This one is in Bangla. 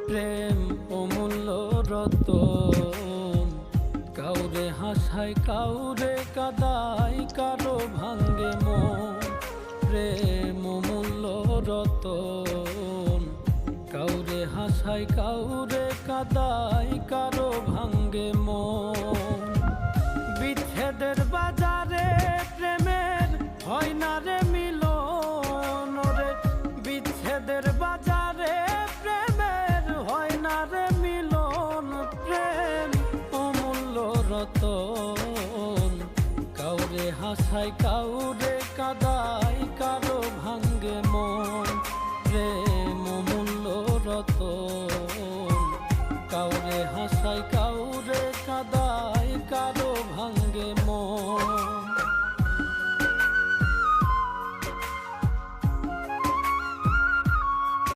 প্রেম অমূল্য রতন, কাউরে হাসায় কাউরে কাদায়, কারো ভাঙ্গে মন। প্রেম অমূল্য রতন, কাউরে হাসায় কাউরে কাদায়, কারো ভাঙ্গে মন। বিচ্ছেদের বাজারে প্রেমের হয় না রে মিলন রে, বিচ্ছেদের বাজারে প্রেমের হয় না রে মিলন। প্রেম অমূল্য রতন, কাউরে হাসায় কাউরে কাদায়, কারো ভাঙ্গে মন। প্রেম অমূল্য রতন।